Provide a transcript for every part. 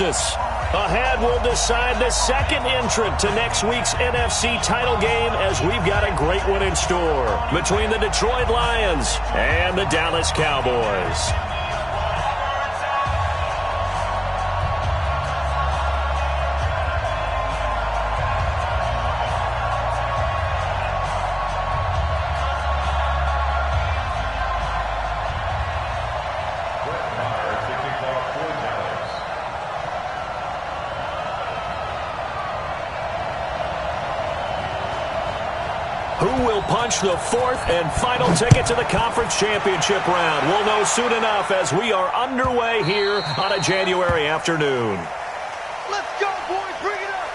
Ahead, we'll decide the second entrant to next week's NFC title game as we've got a great one in store between the Detroit Lions and the Dallas Cowboys. Who will punch the fourth and final ticket to the conference championship round? We'll know soon enough as we are underway here on a January afternoon. Let's go, boys. Bring it up.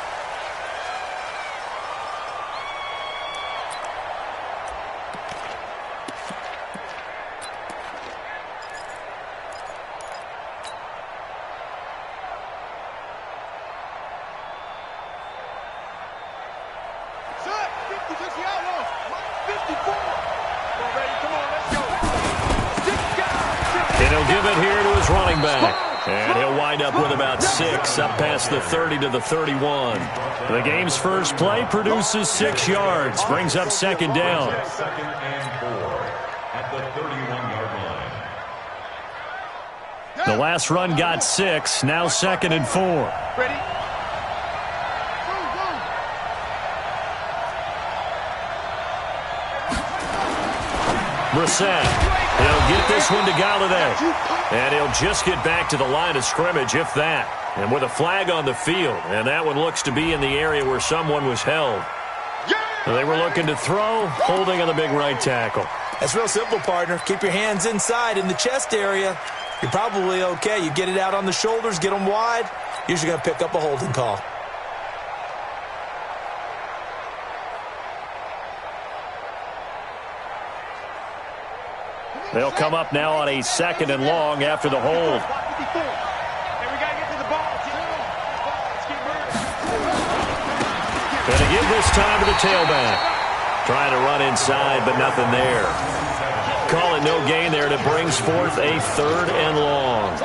Set. 50 takes the outlaw. 54. Come on, baby. Come on. Let's go. 6 guys. And he'll give it here to his running back. And he'll wind up with about 6 up past the 30 to the 31. The game's first play produces 6 yards. Brings up second down. Second and 4 at the 31-yard line. The last run got 6. Now second and 4. Ready? Brissett. He'll get this one to Galladay. And he'll just get back to the line of scrimmage, if that. And with a flag on the field. And that one looks to be in the area where someone was held. They were looking to throw, holding on the big right tackle. That's real simple, partner. Keep your hands inside in the chest area. You're probably okay. You get it out on the shoulders, get them wide. Usually going to pick up a holding call. They'll come up now on a second and long after the hold. Going to give this time to the tailback. Trying to run inside, but nothing there. Call it no gain there, and it brings forth a third and long.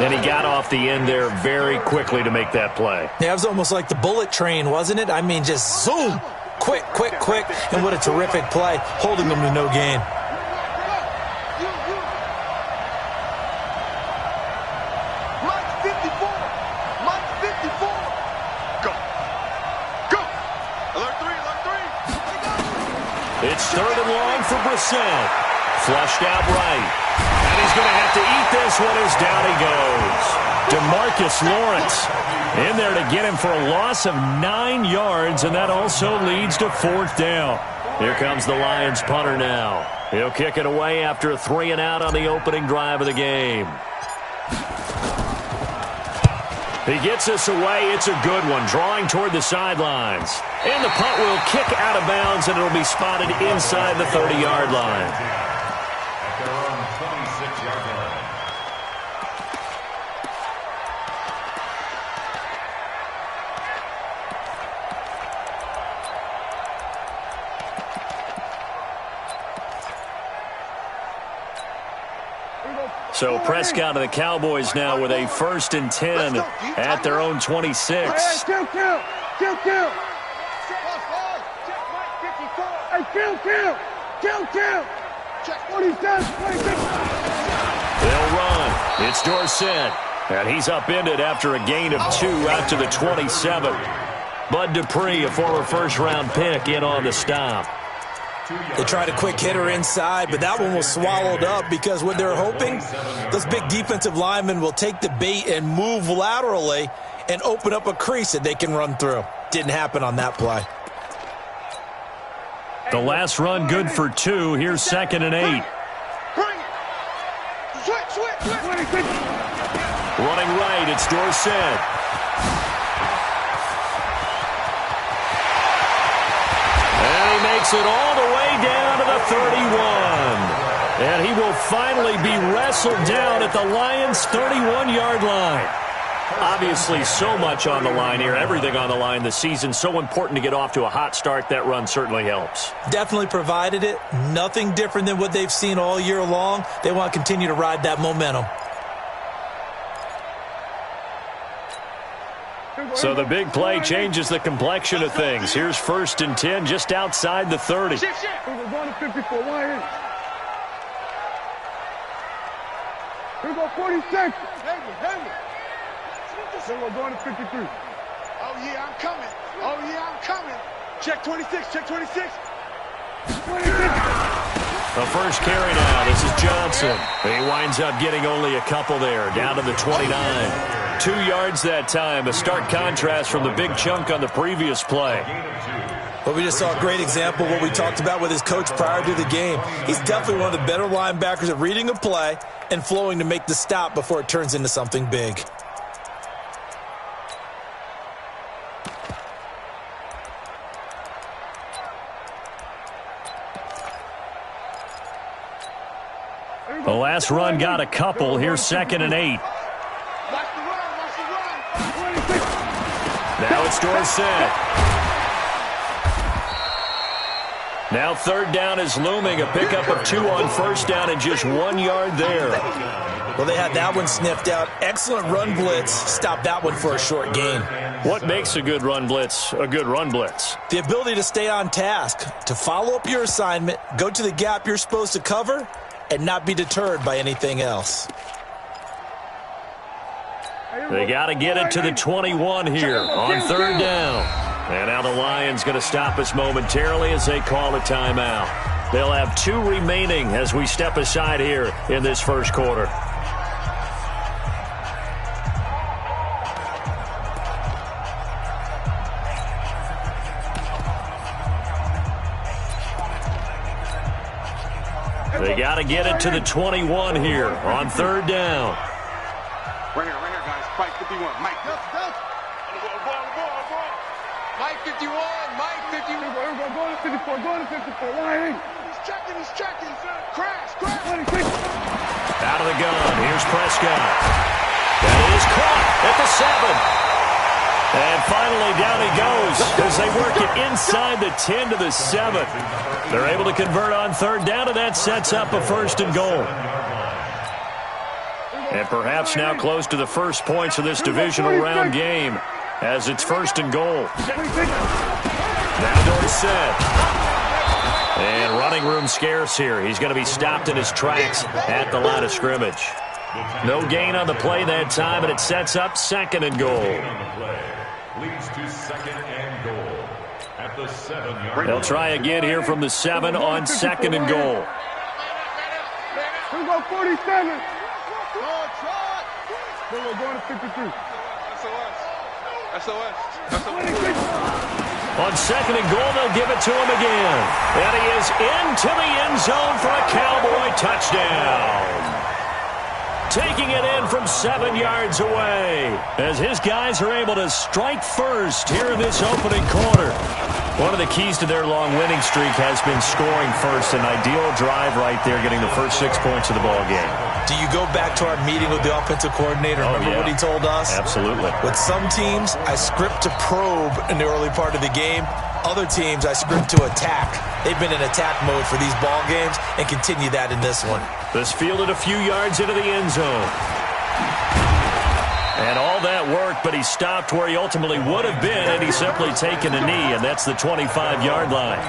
And he got off the end there very quickly to make that play. Yeah, it was almost like the bullet train, wasn't it? I mean, just zoom. Quick, quick, quick. And what a terrific play, holding them to no gain. It's third and long for Brissett. Flushed out right. And he's going to have to eat this one as down he goes. DeMarcus Lawrence in there to get him for a loss of 9 yards, and that also leads to fourth down. Here comes the Lions punter now. He'll kick it away after a 3 and out on the opening drive of the game. He gets this away. It's a good one, drawing toward the sidelines. And the punt will kick out of bounds, and it'll be spotted inside the 30-yard line. At their own 26-yard line. So Prescott and the Cowboys now with a 1st and 10 at their own 26. Count. Check 27, 26. They'll run. It's Dorsett. And he's upended after a gain of 2 out to the 27. Bud Dupree, a former first-round pick, in on the stop. They tried a quick hitter inside, but that one was swallowed up because what they're hoping, those big defensive linemen will take the bait and move laterally and open up a crease that they can run through. Didn't happen on that play. The last run good for 2. Here's 2nd and 8. Running right, it's Dorsett. And he makes it all the way down to the 31. And he will finally be wrestled down at the Lions' 31-yard line. Obviously, so much on the line here, everything on the line this season. So important to get off to a hot start. That run certainly helps. Definitely provided it. Nothing different than what they've seen all year long. They want to continue to ride that momentum. So the big play changes the complexion of things. Here's 1st and 10 just outside the 30. We're going to 54. Here we go, 46. Heavy. Then we're going to 53. Oh, yeah, I'm coming. Check 26. 26. The first carry now. This is Johnson. He winds up getting only a couple there, down to the 29. 2 yards that time. A stark contrast from the big chunk on the previous play. Well, we just saw a great example of what we talked about with his coach prior to the game. He's definitely one of the better linebackers at reading a play and flowing to make the stop before it turns into something big. The last run got a couple. Here's 2nd and 8. Now it's Dorsett. Now 3rd down is looming. A pickup of 2 on 1st down and just 1 yard there. Well, they had that one sniffed out. Excellent run blitz. Stop that one for a short gain. What makes a good run blitz a good run blitz? The ability to stay on task, to follow up your assignment, go to the gap you're supposed to cover, and not be deterred by anything else. They got to get it to the 21 here on 3rd down. And now the Lions going to stop us momentarily as they call a timeout. They'll have 2 remaining as we step aside here in this first quarter. They got to get it to the 21 here on 3rd down. Right here, guys. Mike 51. Mike. Mike 51. Mike 51. We're going to 54. Going to 54. Lying. He's checking. Crash. Out of the gun. Here's Prescott. That is caught at the 7. And finally down he goes as they work it inside the 10 to the 7. They're able to convert on 3rd down, and that sets up a 1st and goal. And perhaps now close to the first points of this divisional round game as it's 1st and goal. Now Dorsett. And running room scarce here. He's going to be stopped in his tracks at the line of scrimmage. No gain on the play that time, and it sets up 2nd and goal. Leads to 2nd and goal at the 7-yard. They'll try again here from the 7 on 2nd and goal. Here we go, 47. Then we're going to 53. SOS. On 2nd and goal, they'll give it to him again. And he is into the end zone for a Cowboy touchdown. Taking it in from 7 yards away as his guys are able to strike first here in this opening quarter. One of the keys to their long winning streak has been scoring first. An ideal drive right there, getting the first 6 points of the ball game. Do you go back to our meeting with the offensive coordinator? Remember what he told us? Absolutely. With some teams, I script to probe in the early part of the game. Other teams, I script to attack. They've been in attack mode for these ball games and continue that in this one. This fielded a few yards into the end zone. And all that worked, but he stopped where he ultimately would have been, and he's simply taken a knee, and that's the 25-yard line.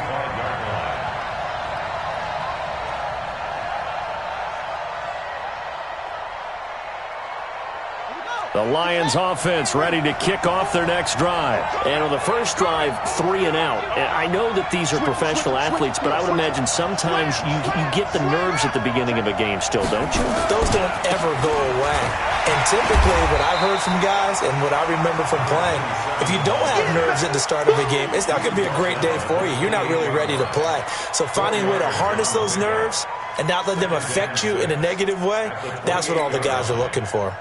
The Lions offense ready to kick off their next drive. And on the first drive, 3 and out. I know that these are professional athletes, but I would imagine sometimes you get the nerves at the beginning of a game still, don't you? Those don't ever go away. And typically what I've heard from guys and what I remember from playing, if you don't have nerves at the start of a game, it's not going to be a great day for you. You're not really ready to play. So finding a way to harness those nerves and not let them affect you in a negative way, that's what all the guys are looking for.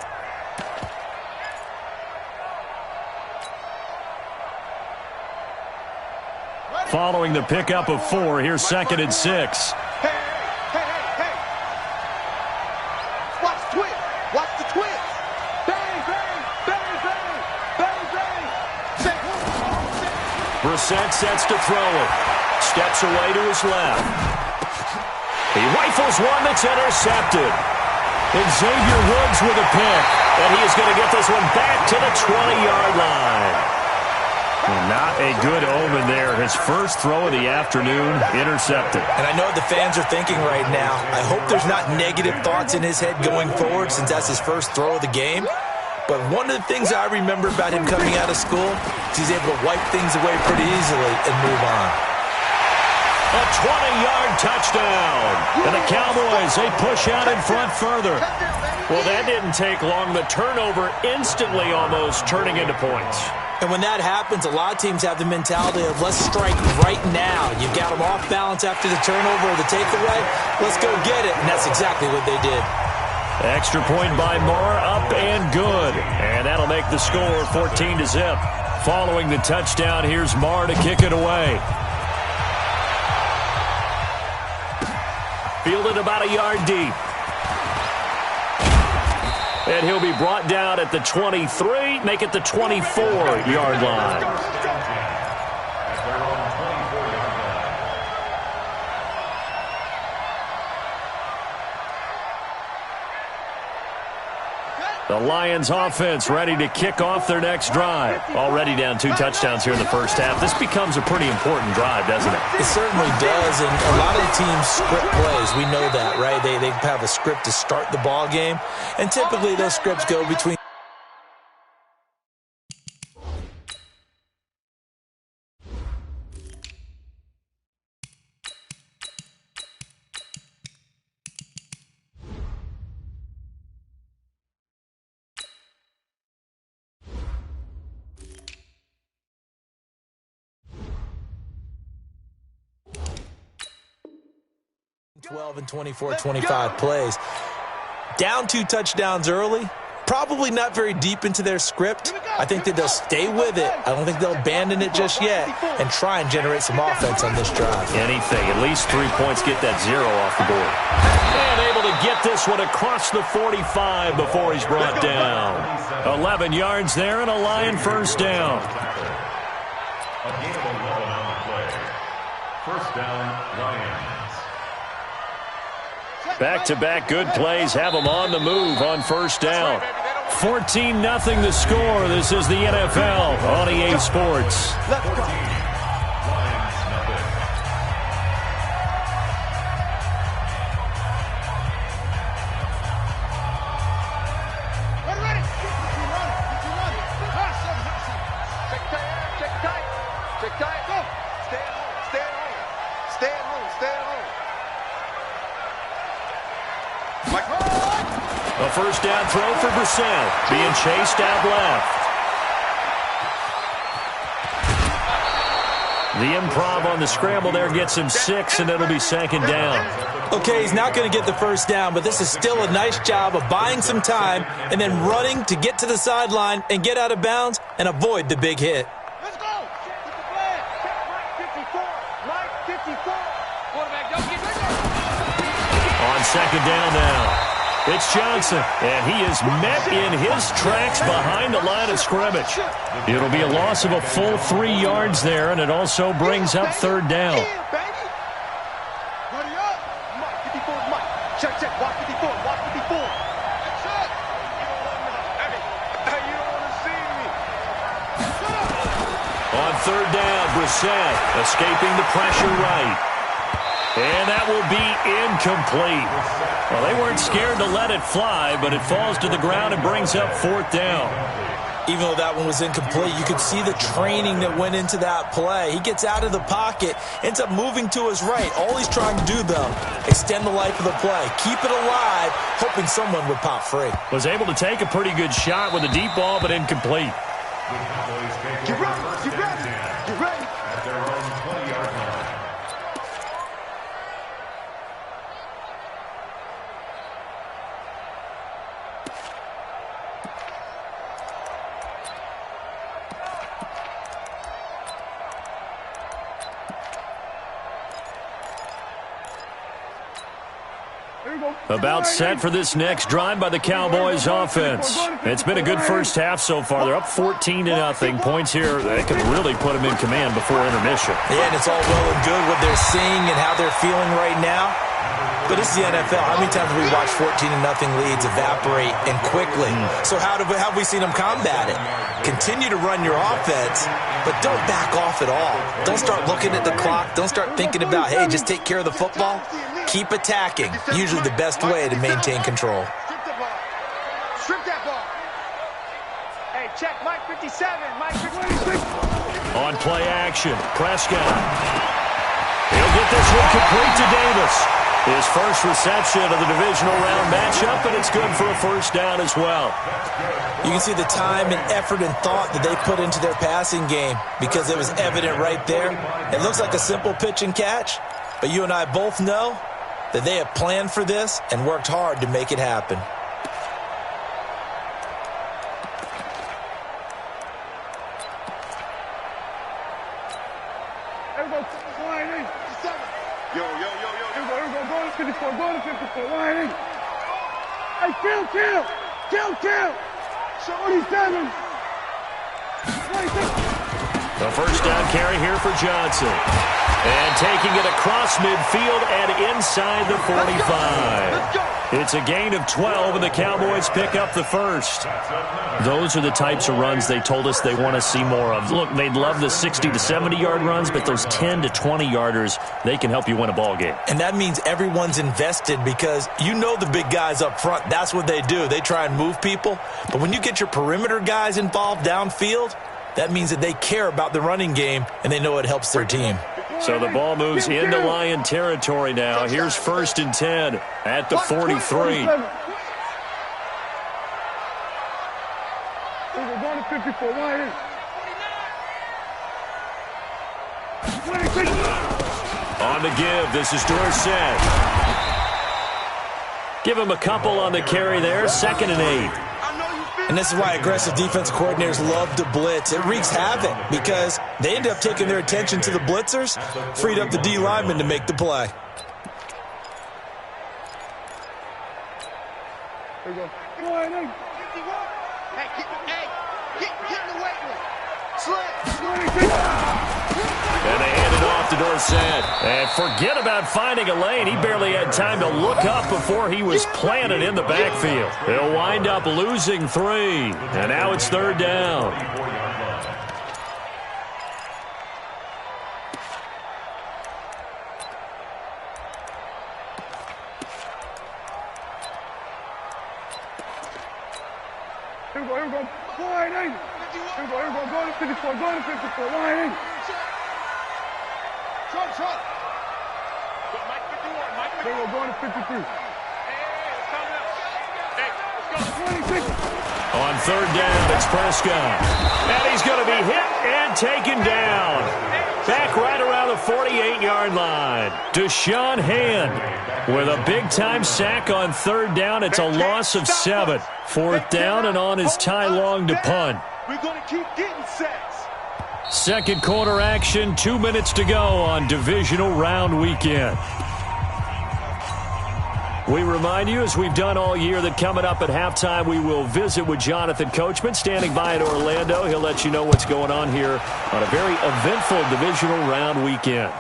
Following the pickup of 4, here's 2nd and 6. Hey. Watch the twist. Watch the twist. Bang. Brissett sets to throw it. Steps away to his left. He rifles one that's intercepted. And Xavier Woods with a pick. And he is going to get this one back to the 20-yard line. Not a good omen there. His first throw of the afternoon intercepted. And I know what the fans are thinking right now. I hope there's not negative thoughts in his head going forward since that's his first throw of the game. But one of the things I remember about him coming out of school is he's able to wipe things away pretty easily and move on. A 20-yard touchdown. And the Cowboys, they push out in front further. Well, that didn't take long. The turnover instantly almost turning into points. And when that happens, a lot of teams have the mentality of let's strike right now. You've got them off balance after the turnover or the takeaway. Let's go get it. And that's exactly what they did. Extra point by Moore, up and good. And that'll make the score 14-0. Following the touchdown, here's Moore to kick it away. Fielded about a yard deep. And he'll be brought down at the 23, make it the 24-yard line. The Lions offense ready to kick off their next drive. Already down 2 touchdowns here in the first half. This becomes a pretty important drive, doesn't it? It certainly does, and a lot of the teams script plays. We know that, right? They have a script to start the ball game, and typically those scripts go between 12 and 24, 25 plays. Down 2 touchdowns early. Probably not very deep into their script. I think that they'll stay with it. I don't think they'll abandon it just yet and try and generate some offense on this drive. Anything. At least 3 points, get that 0 off the board. And able to get this one across the 45 before he's brought down. 11 yards there and a Lion first down. A gain of 11 on the play. First down, Lions. Back-to-back good plays have them on the move on first down. 14-0 the score. This is the NFL on EA Sports. A first down throw for Brissett, being chased out left. The improv on the scramble there gets him 6, and it'll be second down. Okay, he's not going to get the first down, but this is still a nice job of buying some time and then running to get to the sideline and get out of bounds and avoid the big hit. Let's go. Get the flag. Mike 54. Mike 54. Quarterback, don't get On second down now. It's Johnson, and he is met in his tracks behind the line of scrimmage. It'll be a loss of a full 3 yards there, and it also brings up third down. On third down, Brissett escaping the pressure right. And that will be incomplete. Well, they weren't scared to let it fly, but it falls to the ground and brings up fourth down. Even though that one was incomplete, you could see the training that went into that play. He gets out of the pocket, ends up moving to his right. All he's trying to do, though, extend the life of the play. Keep it alive, hoping someone would pop free. Was able to take a pretty good shot with a deep ball, but incomplete. Get ready. Get ready. Get ready. At their own 20-yard line. About set for this next drive by the Cowboys offense. It's been a good first half so far. They're up 14-0. Points here that can really put them in command before intermission. Yeah, and it's all well and good what they're seeing and how they're feeling right now. But it's the NFL. How many times have we watched 14-0 leads evaporate and quickly? So how have we seen them combat it? Continue to run your offense, but don't back off at all. Don't start looking at the clock. Don't start thinking about, hey, just take care of the football. Keep attacking. Usually the best way to maintain control. Strip the ball. Strip that ball. Hey, check Mike 57. Mike 56. On play action, Prescott. He'll get this one complete to Davis. His first reception of the divisional round matchup, and it's good for a first down as well. You can see the time and effort and thought that they put into their passing game because it was evident right there. It looks like a simple pitch and catch, but you and I both know that they have planned for this and worked hard to make it happen. Go to 54, line. Hey, kill. 77. 26. The first down carry here for Johnson. And taking it across midfield and inside the 45. It's a gain of 12, and the Cowboys pick up the first. Those are the types of runs they told us they want to see more of. Look, they'd love the 60 to 70-yard runs, but those 10 to 20-yarders, they can help you win a ball game. And that means everyone's invested because you know the big guys up front, that's what they do. They try and move people. But when you get your perimeter guys involved downfield, that means that they care about the running game, and they know it helps their team. So the ball moves into Lion territory now. Here's 1st and 10 at the 43. We're going to 54, line. 26. On the give, this is Dorsett. Give him a couple on the carry there, 2nd and 8. And this is why aggressive defensive coordinators love to blitz. It wreaks havoc because they end up taking their attention to the blitzers, freed up the D lineman to make the play. There you go. Line. Hey, get in the weight room. Slip. 26. And they hand it off to Dorsett. And forget about finding a lane. He barely had time to look up before he was planted in the backfield. He'll wind up losing 3. And now it's 3rd down. Here we go. Line. Here we go. Go to 54. Line. Trump. Mike 51. They were going to 53. Hey, let's go. 26. On 3rd down, it's Prescott. And he's going to be hit and taken down. Back right around the 48-yard line. Deshaun Hand with a big-time sack on 3rd down. It's a loss of 7. 4th down, and on is Ty Long to punt. We're going to keep getting sacks. Second quarter action, 2 minutes to go on divisional round weekend. We remind you, as we've done all year, that coming up at halftime, we will visit with Jonathan Coachman, standing by in Orlando. He'll let you know what's going on here on a very eventful divisional round weekend.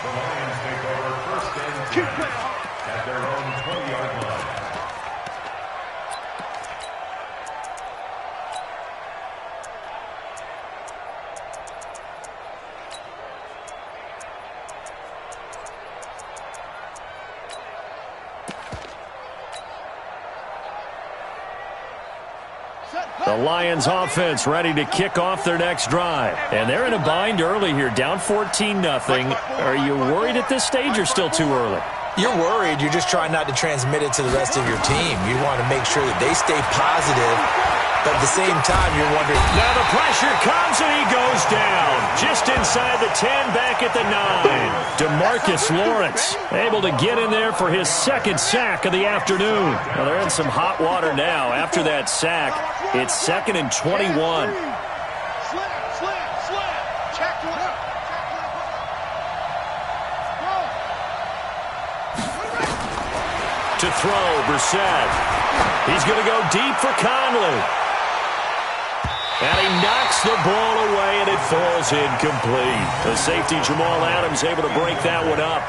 The Lions take over 1st and 10 at their own 20-yard line. The Lions offense ready to kick off their next drive. And they're in a bind early here, down 14-0. Are you worried at this stage or still too early? You're worried. You're just trying not to transmit it to the rest of your team. You want to make sure that they stay positive, but at the same time, you're wondering. Now the pressure comes and he goes down. Just inside the 10, back at the 9. DeMarcus Lawrence able to get in there for his 2nd sack of the afternoon. Well, they're in some hot water now. After that sack, it's 2nd and 21. Check one. To throw, Brissett. He's going to go deep for Conley. And he knocks the ball away, and it falls incomplete. The safety, Jamal Adams, able to break that one up.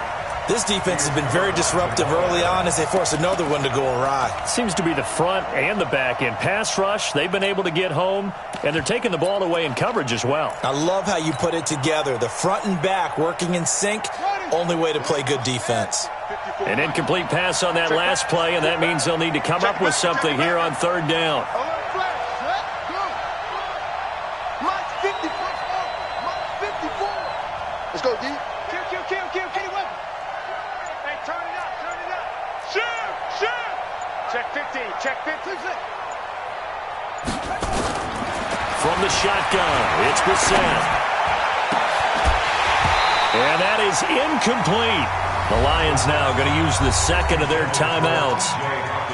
This defense has been very disruptive early on as they force another one to go awry. Seems to be the front and the back end. Pass rush, they've been able to get home, and they're taking the ball away in coverage as well. I love how you put it together. The front and back working in sync, only way to play good defense. An incomplete pass on that last play, and that means they'll need to come up with something here on third down. Let's go, D. Kill. Hey, turn it up. Shoot. Check 50. From the shotgun, it's Brissett. And that is incomplete. The Lions now going to use the second of their timeouts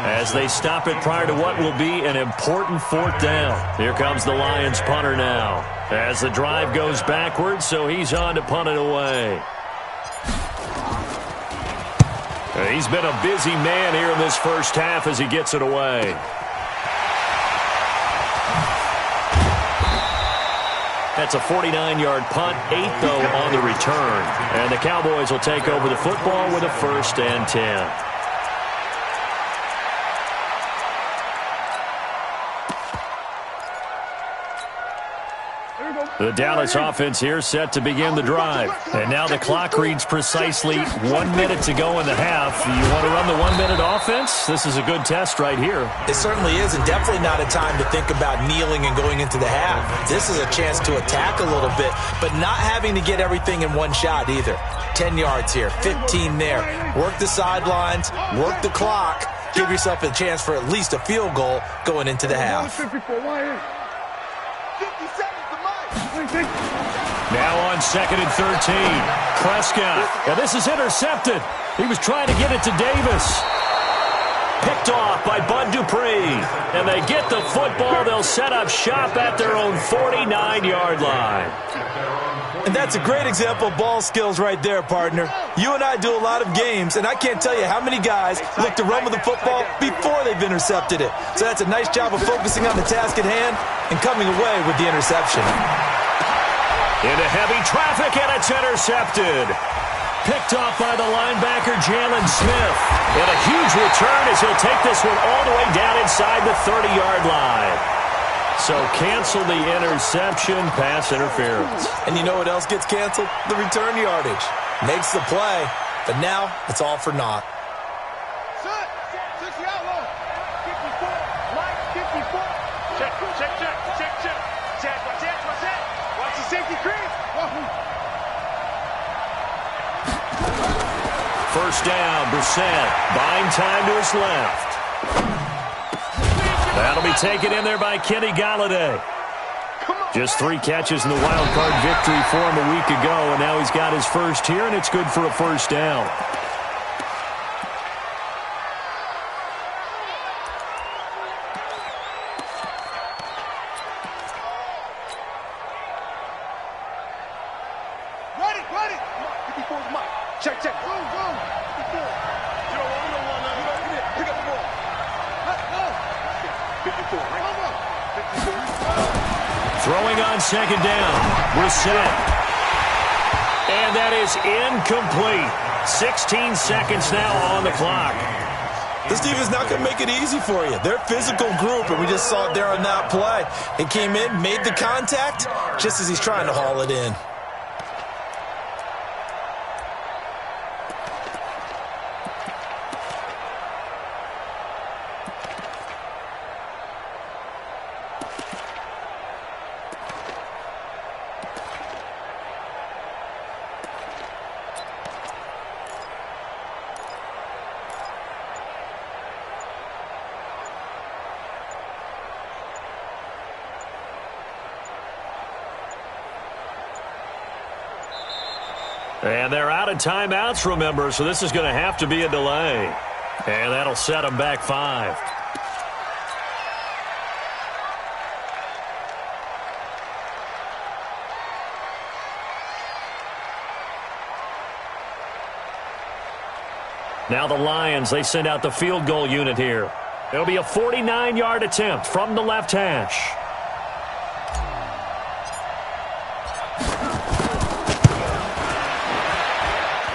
as they stop it prior to what will be an important fourth down. Here comes the Lions punter now as the drive goes backwards, so he's on to punt it away. He's been a busy man here in this first half as he gets it away. That's a 49-yard punt, 8 though on the return. And the Cowboys will take over the football with a 1st and 10. The Dallas offense here set to begin the drive. And now the clock reads precisely 1 minute to go in the half. You want to run the 1 minute offense? This is a good test right here. It certainly is, and definitely not a time to think about kneeling and going into the half. This is a chance to attack a little bit, but not having to get everything in one shot either. 10 yards here, 15 there. Work the sidelines, work the clock. Give yourself a chance for at least a field goal going into the half. Now on 2nd and 13. Prescott. And this is intercepted. He was trying to get it to Davis. Picked off by Bud Dupree. And they get the football. They'll set up shop at their own 49-yard line. And that's a great example of ball skills right there, partner. You and I do a lot of games, and I can't tell you how many guys look to run with the football before they've intercepted it. So that's a nice job of focusing on the task at hand and coming away with the interception. Into heavy traffic, and it's intercepted. Picked off by the linebacker, Jalen Smith. And a huge return as he'll take this one all the way down inside the 30-yard line. So cancel the interception, pass interference. And you know what else gets canceled? The return yardage. Makes the play, but now it's all for naught. First down, Brissett buying time to his left. That'll be taken in there by Kenny Galladay. Just 3 catches in the wild card victory for him a week ago, and now he's got his first here, and it's good for a first down. Check. Go. 54. You don't want to pick up the ball. Let's go. 54, right? 54. Throwing on 2nd down. Brissett. And that is incomplete. 16 seconds now on the clock. This team is not going to make it easy for you. They're a physical group, and we just saw it there on that play. It came in, made the contact, just as he's trying to haul it in. And they're out of timeouts, remember, so this is going to have to be a delay. And that'll set them back 5. Now the Lions, they send out the field goal unit here. It'll be a 49-yard attempt from the left hash.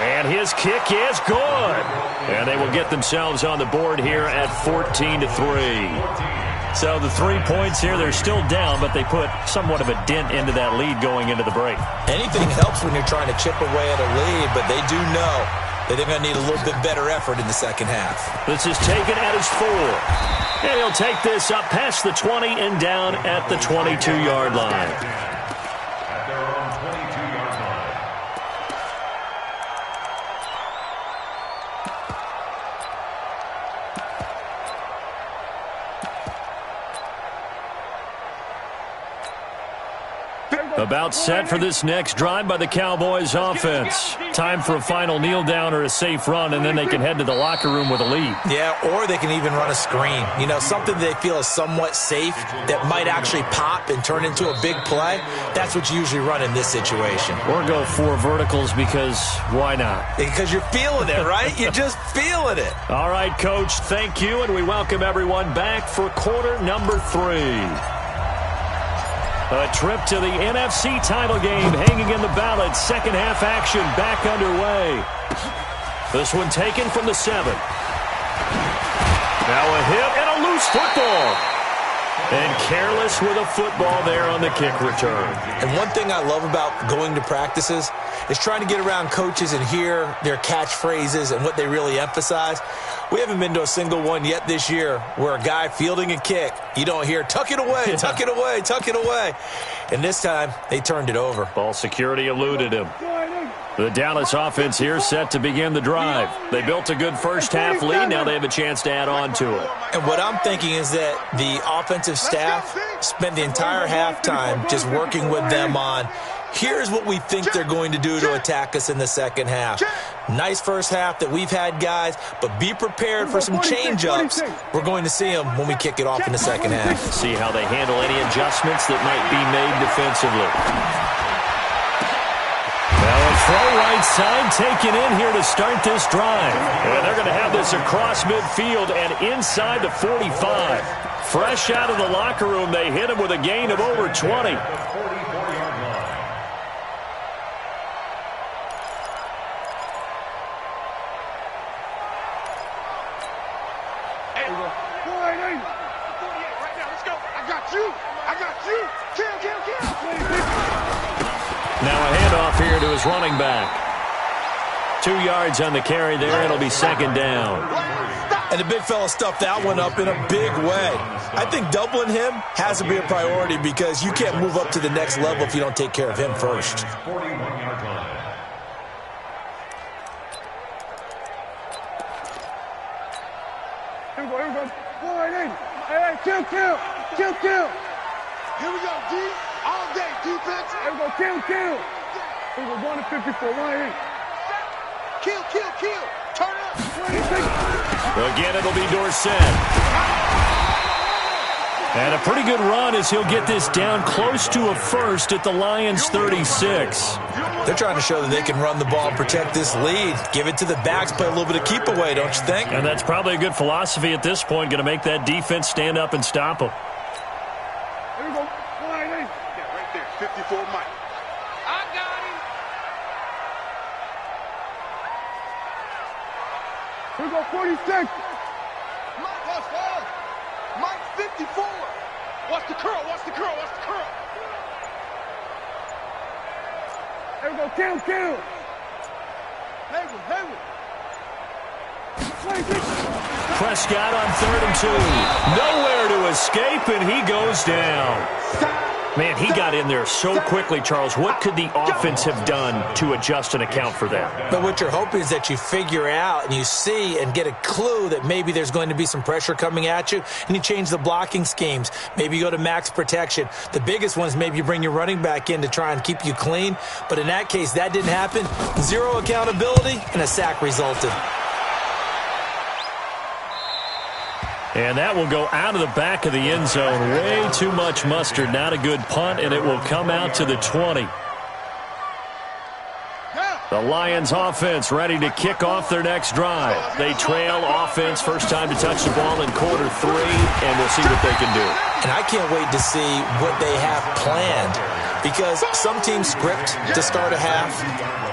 And his kick is good. And they will get themselves on the board here at 14-3. So the 3 points here, they're still down, but they put somewhat of a dent into that lead going into the break. Anything helps when you're trying to chip away at a lead, but they do know that they're going to need a little bit better effort in the second half. This is taken at his 4. And he'll take this up past the 20 and down at the 22-yard line. At their own 22-yard line. About set for this next drive by the Cowboys offense. Time for a final kneel down or a safe run, and then they can head to the locker room with a lead. Yeah, or they can even run a screen. You know, something they feel is somewhat safe that might actually pop and turn into a big play. That's what you usually run in this situation. Or go 4 verticals because why not? Because you're feeling it, right? You're just feeling it. All right, Coach, thank you, and we welcome everyone back for quarter number 3. A trip to the NFC title game hanging in the balance. Second half action back underway. This one taken from the 7. Now a hit and a loose football. And careless with a football there on the kick return. And one thing I love about going to practices is trying to get around coaches and hear their catchphrases and what they really emphasize. We haven't been to a single one yet this year where a guy fielding a kick, you don't hear, tuck it away, tuck it away, tuck it away. And this time, they turned it over. Ball security eluded him. The Dallas offense here set to begin the drive. They built a good first half lead. Now they have a chance to add on to it. And what I'm thinking is that the offensive staff spent the entire halftime just working with them on, here's what we think they're going to do to attack us in the second half. Nice first half that we've had, guys, but be prepared for some change-ups. We're going to see them when we kick it off in the second half. See how they handle any adjustments that might be made defensively. Now a throw right side taken in here to start this drive. And they're going to have this across midfield and inside the 45. Fresh out of the locker room, they hit him with a gain of over 20. Now a handoff here to his running back. 2 yards on the carry there. It'll be second down. And the big fella stuffed that one up in a big way. I think doubling him has to be a priority because you can't move up to the next level if you don't take care of him first. 41-yard line. Here we go. Hey, kill. Here we go, D. All day, defense. Here we go, kill. Here we go, 1 to 54, 1 Kill. Turn up. Again, it'll be Dorsett. And a pretty good run as he'll get this down close to a first at the Lions' 36. They're trying to show that they can run the ball and protect this lead. Give it to the backs, play a little bit of keep away, don't you think? And that's probably a good philosophy at this point, going to make that defense stand up and stop them. Here we go. Yeah, right there, 54 Mike. I got him. Here we go, 46. Mike 54. Watch the curl. Here we go, kill. Hayward. Prescott on 3rd and 2. Nowhere to escape, and he goes down. Man, he got in there so quickly, Charles. What could the offense have done to adjust and account for that? But what you're hoping is that you figure out and you see and get a clue that maybe there's going to be some pressure coming at you, and you change the blocking schemes. Maybe you go to max protection. The biggest one is maybe you bring your running back in to try and keep you clean. But in that case, that didn't happen. Zero accountability, and a sack resulted. And that will go out of the back of the end zone. Way too much mustard. Not a good punt, and it will come out to the 20. The Lions offense ready to kick off their next drive. They trail offense, first time to touch the ball in quarter 3, and we'll see what they can do. And I can't wait to see what they have planned. because some teams script to start a half.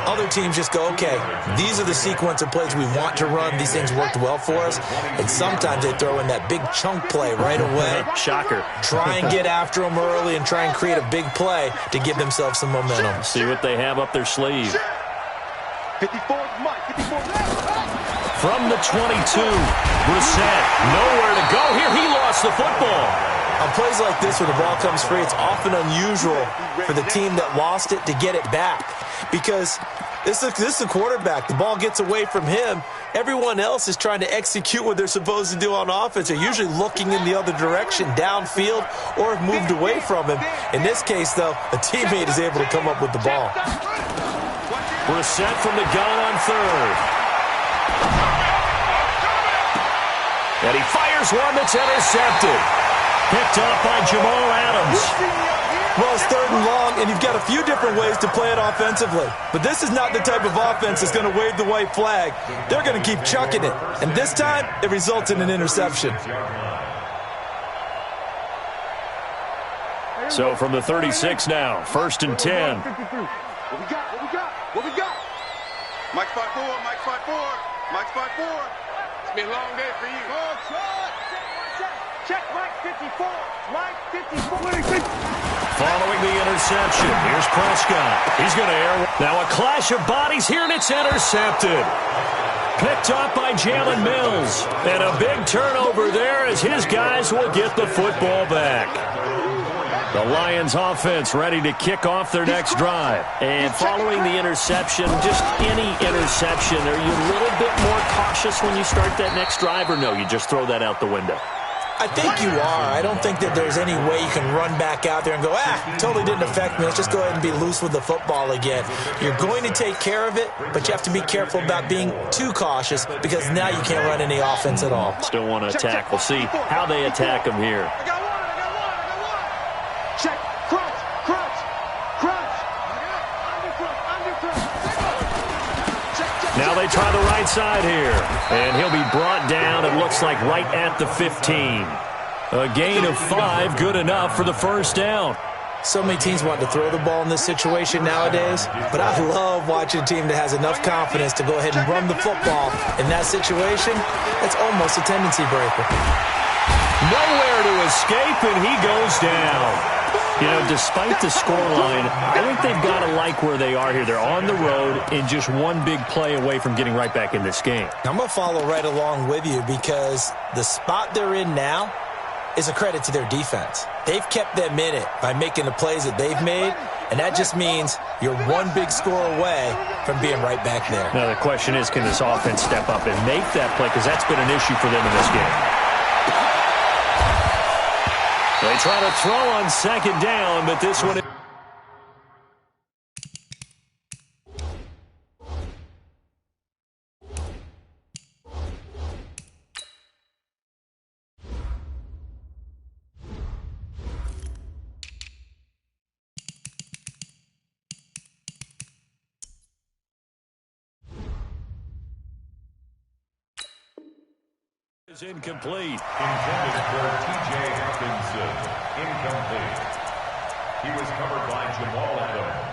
Other teams just go, okay, these are the sequence of plays we want to run. These things worked well for us. And sometimes they throw in that big chunk play right away. Shocker. Try and get after them early and try and create a big play to give themselves some momentum. See what they have up their sleeve. 54, Mike, 54. From the 22, Brissett, nowhere to go here. He lost the football. On plays like this where the ball comes free, it's often unusual for the team that lost it to get it back because this is a quarterback. The ball gets away from him. Everyone else is trying to execute what they're supposed to do on offense. They're usually looking in the other direction, downfield, or have moved away from him. In this case, though, a teammate is able to come up with the ball. Brissett from the gun on third. And he fires one that's intercepted. Picked up by Jamal Adams. Well, it's 3rd and long, and you've got a few different ways to play it offensively. But this is not the type of offense that's going to wave the white flag. They're going to keep chucking it. And this time, it results in an interception. So from the 36 now, 1st and 10. What we got? What we got? What we got? Mike 5-4, Mike 5-4, Mike 5-4. It's been a long day for you. Check Mike 54. Mike 54. Following the interception, here's Prescott. He's going to air. Now a clash of bodies here, and it's intercepted. Picked up by Jalen Mills. And a big turnover there as his guys will get the football back. The Lions offense ready to kick off their next drive. And following the interception, just any interception, are you a little bit more cautious when you start that next drive, or no, you just throw that out the window? I think you are. I don't think that there's any way you can run back out there and go, totally didn't affect me. Let's just go ahead and be loose with the football again. You're going to take care of it, but you have to be careful about being too cautious because now you can't run any offense at all. Still want to attack. We'll see how they attack them here. I got one. Check. Crunch. Now they try the right side here. And he'll be brought down, it looks like, right at the 15. A gain of 5, good enough for the first down. So many teams want to throw the ball in this situation nowadays, but I love watching a team that has enough confidence to go ahead and run the football. In that situation, it's almost a tendency breaker. Nowhere to escape, and he goes down. You know, despite the scoreline, I think they've got to like where they are here. They're on the road and just one big play away from getting right back in this game. I'm going to follow right along with you because the spot they're in now is a credit to their defense. They've kept them in it by making the plays that they've made, and that just means you're one big score away from being right back there. Now, the question is, can this offense step up and make that play? Because that's been an issue for them in this game. They try to throw on 2nd down, but this one... is incomplete. Intended for T.J. Hawkinson. Incomplete. He was covered by Jamal Adams.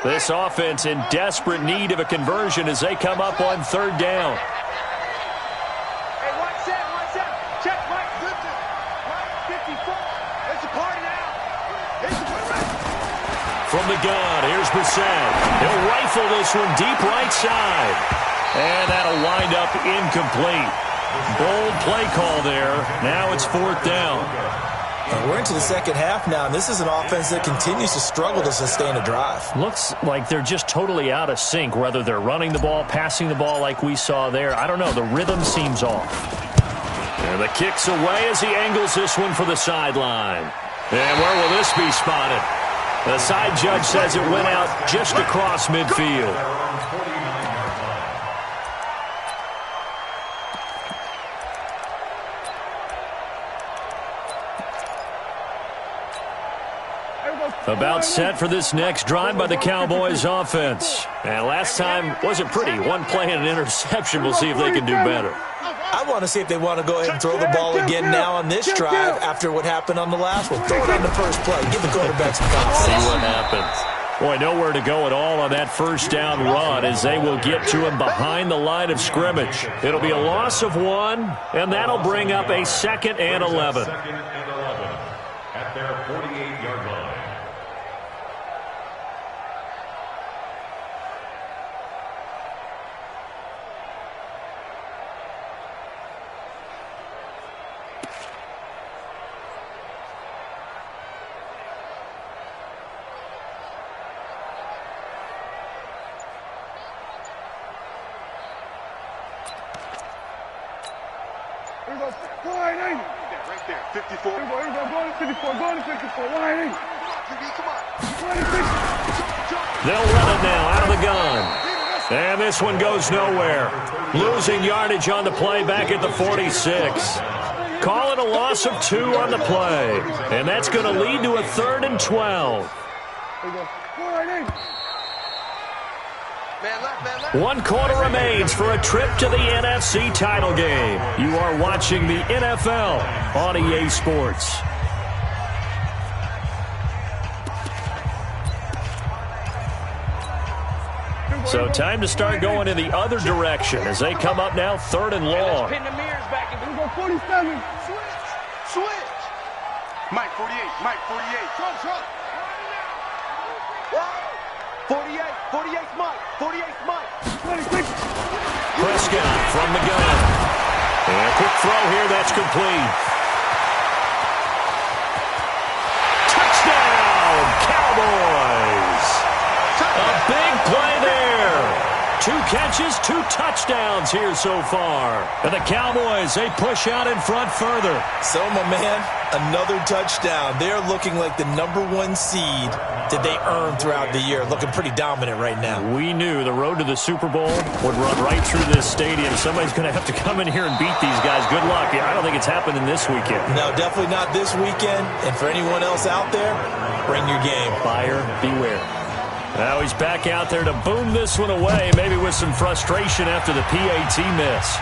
This offense in desperate need of a conversion as they come up on 3rd down. Hey, 1-7. Check Mike 54. It's a party now. From the gun, here's Brissett. He'll rifle this one deep right side. And that'll wind up incomplete. Bold play call there. Now it's 4th down. And we're into the second half now, and this is an offense that continues to struggle to sustain a drive. Looks like they're just totally out of sync, whether they're running the ball, passing the ball like we saw there. I don't know. The rhythm seems off. And the kick's away as he angles this one for the sideline. And where will this be spotted? The side judge says it went out just across midfield. About set for this next drive by the Cowboys offense. And last time wasn't pretty. One play and an interception. We'll see if they can do better. I want to see if they want to go ahead and throw the ball again now on this drive after what happened on the last one. Throw it on the first play. Give the quarterback some confidence. See what happens. Boy, nowhere to go at all on that first down run as they will get to him behind the line of scrimmage. It'll be a loss of 1, and that'll bring up a 2nd and 11. Second and 11 at their 48-yard line. Here we go. Wide 80. Right there. 54. Here we go. Go to 54. Go to 54. Wide 80. Come on. 26. They'll run it now out of the gun. And this one goes nowhere. Losing yardage on the play back at the 46. Call it a loss of 2 on the play. And that's going to lead to a 3rd and 12. Here we go. Wide 80. 1 quarter remains for a trip to the NFC title game. You are watching the NFL on EA Sports. So time to start going in the other direction as they come up now 3rd and long. Pin the mirrors back. Here we go. 47. Switch. Mike 48. Mike 48. Trump. 48's Mike. 48's Mike. 26. Prescott from the gun. And a quick throw here. That's complete. Touchdown, Cowboys. A big play there. 2 catches, 2 touchdowns here so far. And the Cowboys, they push out in front further. So, my man, another touchdown. They're looking like the #1 seed that they earned throughout the year. Looking pretty dominant right now. We knew the road to the Super Bowl would run right through this stadium. Somebody's going to have to come in here and beat these guys. Good luck. I don't think it's happening this weekend. No, definitely not this weekend. And for anyone else out there, bring your game. Buyer beware. Now he's back out there to boom this one away, maybe with some frustration after the PAT miss.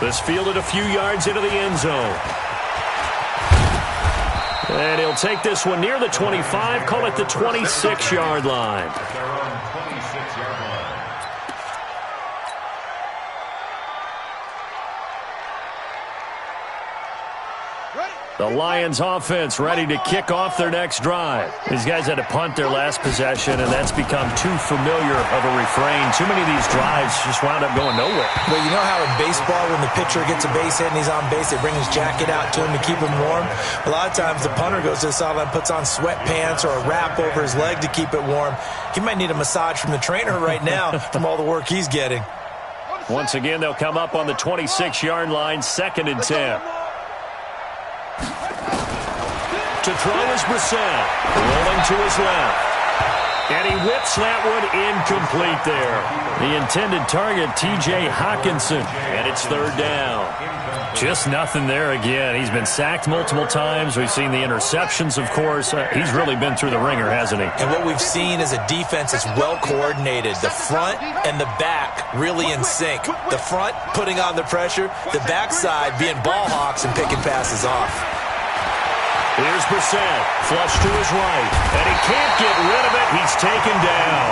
This fielded a few yards into the end zone. And he'll take this one near the 25, call it the 26-yard line. At their own 26-yard line. The Lions offense ready to kick off their next drive. These guys had to punt their last possession, and that's become too familiar of a refrain. Too many of these drives just wound up going nowhere. Well, you know how in baseball, when the pitcher gets a base hit and he's on base, they bring his jacket out to him to keep him warm? A lot of times the punter goes to the sideline, puts on sweatpants or a wrap over his leg to keep it warm. He might need a massage from the trainer right now from all the work he's getting. Once again, they'll come up on the 26-yard line, 2nd and 10. To throw is Brissett, rolling to his left. And he whips that one incomplete there. The intended target, T.J. Hawkinson, and it's 3rd down. Just nothing there again. He's been sacked multiple times. We've seen the interceptions, of course. He's really been through the ringer, hasn't he? And what we've seen is a defense that's well coordinated. The front and the back really in sync. The front putting on the pressure, the backside being ball hawks and picking passes off. Here's Brissett, flush to his right, and he can't get rid of it. He's taken down.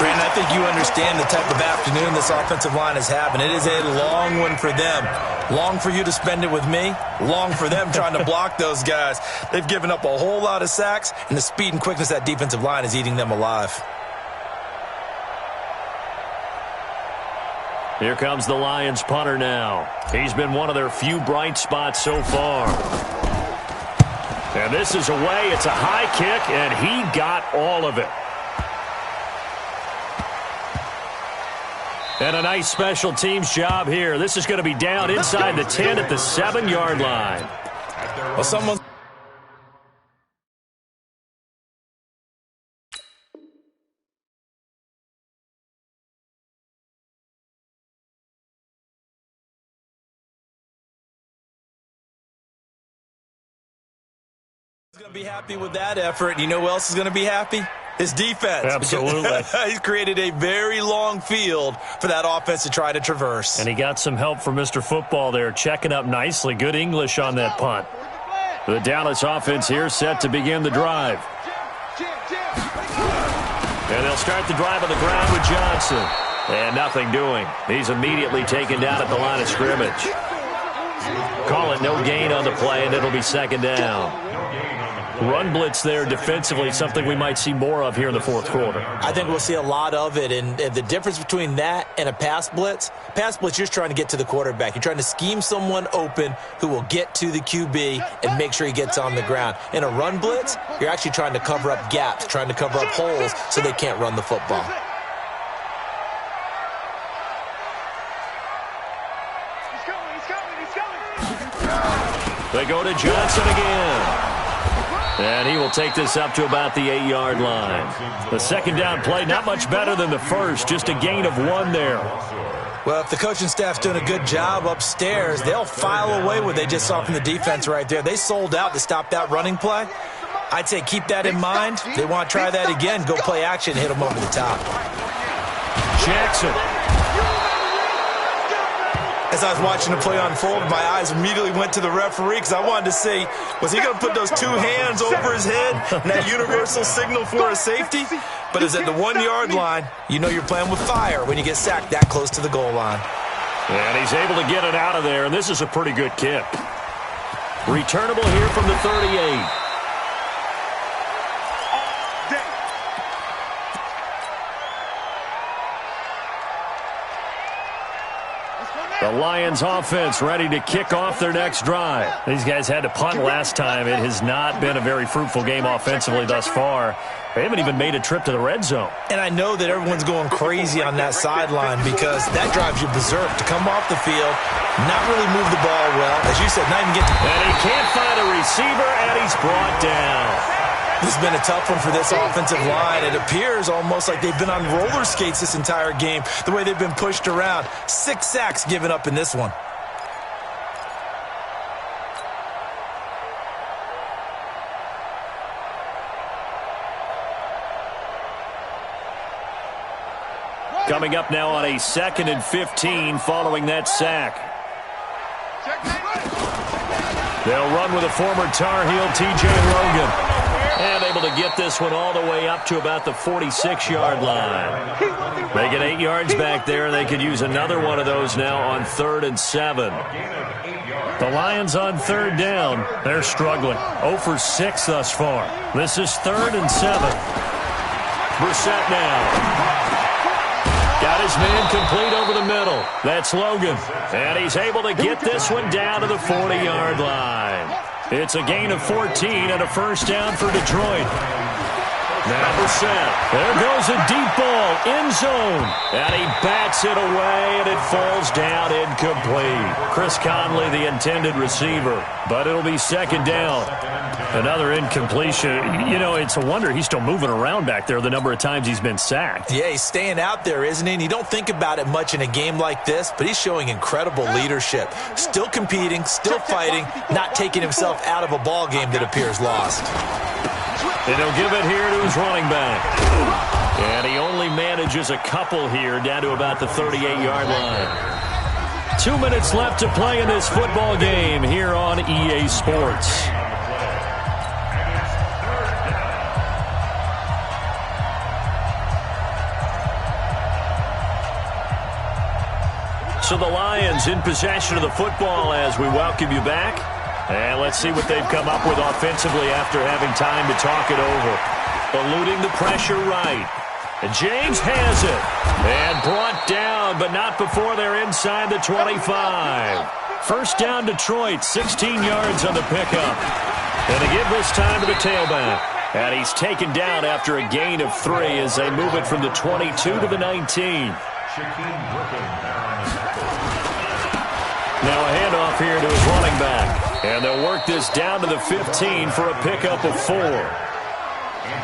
Brandon, I think you understand the type of afternoon this offensive line is having. It is a long one for them. Long for you to spend it with me. Long for them trying to block those guys. They've given up a whole lot of sacks, and the speed and quickness of that defensive line is eating them alive. Here comes the Lions punter now. He's been one of their few bright spots so far. And this is away. It's a high kick, and he got all of it. And a nice special teams job here. This is going to be down inside the 10 at the 7-yard line. Well, someone's going to be happy with that effort? You know who else is going to be happy? His defense. Absolutely. He's created a very long field for that offense to try to traverse. And he got some help from Mr. Football there, checking up nicely. Good English on that punt. The Dallas offense here set to begin the drive. And they'll start the drive on the ground with Johnson. And nothing doing. He's immediately taken down at the line of scrimmage. Call it no gain on the play, and it'll be second down. Run blitz there defensively, something we might see more of here in the fourth quarter. I think we'll see a lot of it, and the difference between that and a pass blitz, you're just trying to get to the quarterback. You're trying to scheme someone open who will get to the QB and make sure he gets on the ground. In a run blitz, you're actually trying to cover up gaps, trying to cover up holes so they can't run the football. They go to Johnson again. And he will take this up to about the 8-yard line. The second down play, not much better than the first, just a gain of 1 there. Well, if the coaching staff's doing a good job upstairs, they'll file away what they just saw from the defense right there. They sold out to stop that running play. I'd say keep that in mind. If they want to try that again, go play action and hit them over the top. Jackson. As I was watching the play unfold, my eyes immediately went to the referee because I wanted to see, was he going to put those 2 hands over his head and that universal signal for a safety? But it's at the 1-yard line. You know you're playing with fire when you get sacked that close to the goal line. And he's able to get it out of there, and this is a pretty good kick. Returnable here from the 38. The Lions offense ready to kick off their next drive. These guys had to punt last time. It has not been a very fruitful game offensively thus far. They haven't even made a trip to the red zone. And I know that everyone's going crazy on that sideline because that drives you berserk to come off the field, not really move the ball well. As you said, not even get to... And he can't find a receiver, and he's brought down. This has been a tough one for this offensive line. It appears almost like they've been on roller skates this entire game, the way they've been pushed around. 6 sacks given up in this one. Coming up now on a 2nd and 15 following that sack. They'll run with a former Tar Heel, T.J. Logan. And able to get this one all the way up to about the 46-yard line. They get 8 yards back there, and they could use another one of those now on 3rd and 7. The Lions on 3rd down. They're struggling. 0 for 6 thus far. This is 3rd and 7. Brissett now. Got his man complete over the middle. That's Logan. And he's able to get this one down to the 40-yard line. It's a gain of 14 and a first down for Detroit. Now Brissett. There goes a deep ball, end zone. And he bats it away, and it falls down incomplete. Chris Conley, the intended receiver. But it'll be 2nd down. Another incompletion. You know, it's a wonder he's still moving around back there the number of times he's been sacked. Yeah, he's staying out there, isn't he? And you don't think about it much in a game like this, but he's showing incredible leadership. Still competing, still fighting, not taking himself out of a ball game that appears lost. And he'll give it here to his running back. And he only manages a couple here down to about the 38-yard line. 2 minutes left to play in this football game here on EA Sports. So the Lions in possession of the football as we welcome you back. And let's see what they've come up with offensively after having time to talk it over. Eluding the pressure right. And James has it. And brought down, but not before they're inside the 25. First down Detroit, 16 yards on the pickup. And they give this time to the tailback. And he's taken down after a gain of 3 as they move it from the 22 to the 19. Now a handoff here to his running back. And they'll work this down to the 15 for a pickup of 4.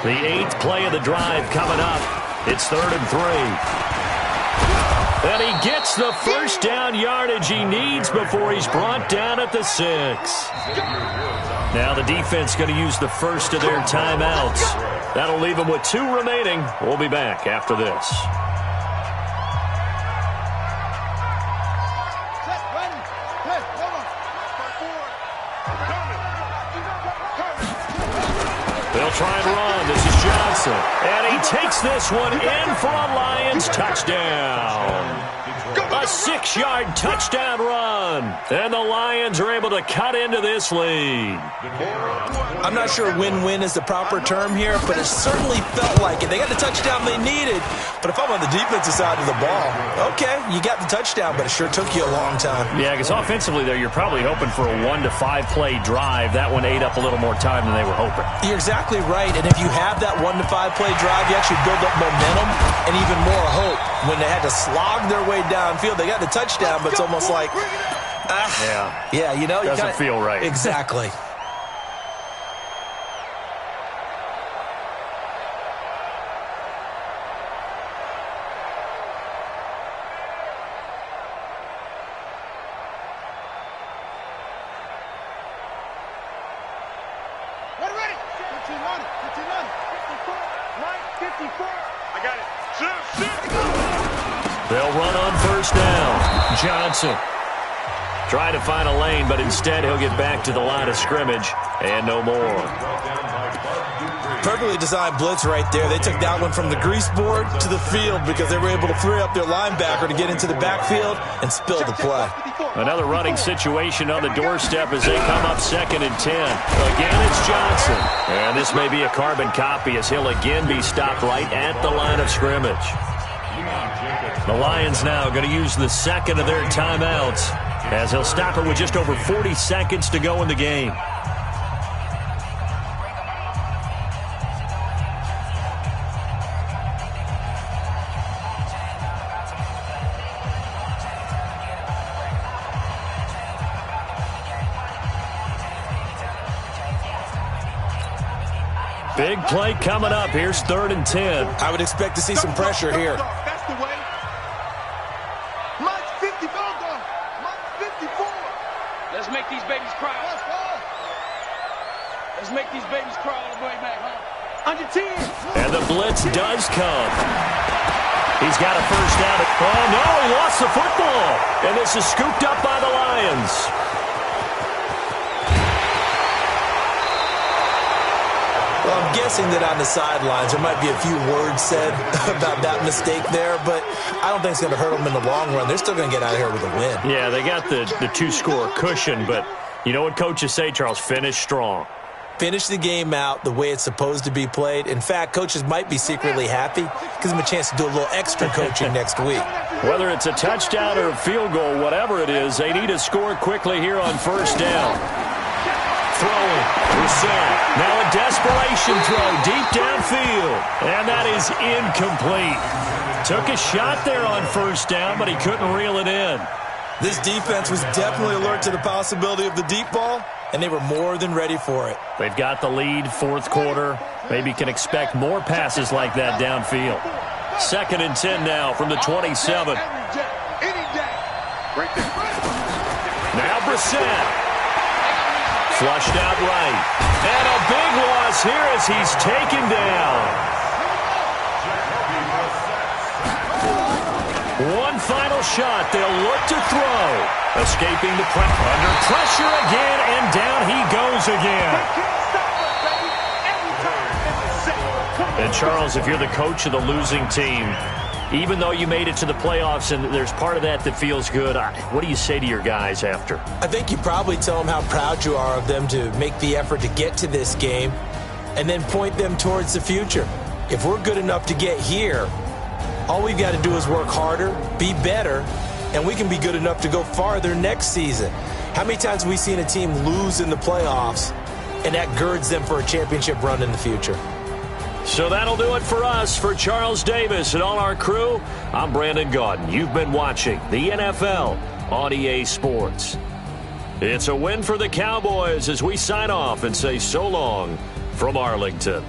The 8th play of the drive coming up. It's 3rd and 3. And he gets the first down yardage he needs before he's brought down at the 6. Now the defense going to use the first of their timeouts. That'll leave them with 2 remaining. We'll be back after this. They'll try and run. This is Johnson. And he takes this one in for a Lions touchdown. A 6-yard touchdown run. And the Lions are able to cut into this lead. I'm not sure win-win is the proper term here, but it certainly felt like it. They got the touchdown they needed, but if I'm on the defensive side of the ball, okay, you got the touchdown, but it sure took you a long time. Yeah, because offensively there, you're probably hoping for a 1 to 5 play drive. That one ate up a little more time than they were hoping. You're exactly right, and if you have that 1 to 5 play drive, you actually build up momentum and even more hope. When they had to slog their way downfield, they got the touchdown, but it's almost like, yeah, you know, doesn't feel right. Exactly. They'll run on first down. Johnson trying to find a lane, but instead he'll get back to the line of scrimmage and no more. Perfectly designed blitz right there. They took that one from the grease board to the field because they were able to free up their linebacker to get into the backfield and spill the play. Another running situation on the doorstep as they come up 2nd and 10. Again, it's Johnson. And this may be a carbon copy as he'll again be stopped right at the line of scrimmage. The Lions now going to use the 2nd of their timeouts as he'll stop it with just over 40 seconds to go in the game. Big play coming up. Here's 3rd and 10. I would expect to see some pressure here. That's the way. March 54, March 54. Let's make these babies cry. Let's make these babies cry all the way back home. Under 10. And the blitz does come. He's got a first down. Oh, no, he lost the football. And this is scooped up by the Lions. Well, I'm guessing that on the sidelines there might be a few words said about that mistake there, but I don't think it's going to hurt them in the long run. They're still going to get out of here with a win. Yeah, they got the 2-score cushion, but you know what coaches say, Charles? Finish strong. Finish the game out the way it's supposed to be played. In fact, coaches might be secretly happy. Gives them a chance to do a little extra coaching next week. Whether it's a touchdown or a field goal, whatever it is, they need to score quickly here on first down. Throwing, Brissett. Now a desperation throw deep downfield. And that is incomplete. Took a shot there on first down, but he couldn't reel it in. This defense was definitely alert to the possibility of the deep ball, and they were more than ready for it. They've got the lead, 4th quarter. Maybe can expect more passes like that downfield. 2nd and 10 now from the 27. Now Brissett. Flushed out right. And a big loss here as he's taken down. One final shot. They'll look to throw. Escaping the pressure. Under pressure again, and down he goes again. And Charles, if you're the coach of the losing team, even though you made it to the playoffs and there's part of that feels good, what do you say to your guys after? I think you probably tell them how proud you are of them to make the effort to get to this game and then point them towards the future. If we're good enough to get here, all we've got to do is work harder, be better, and we can be good enough to go farther next season. How many times have we seen a team lose in the playoffs, and that girds them for a championship run in the future? So that'll do it for us. For Charles Davis and all our crew, I'm Brandon Gaudin. You've been watching the NFL on EA Sports. It's a win for the Cowboys as we sign off and say so long from Arlington.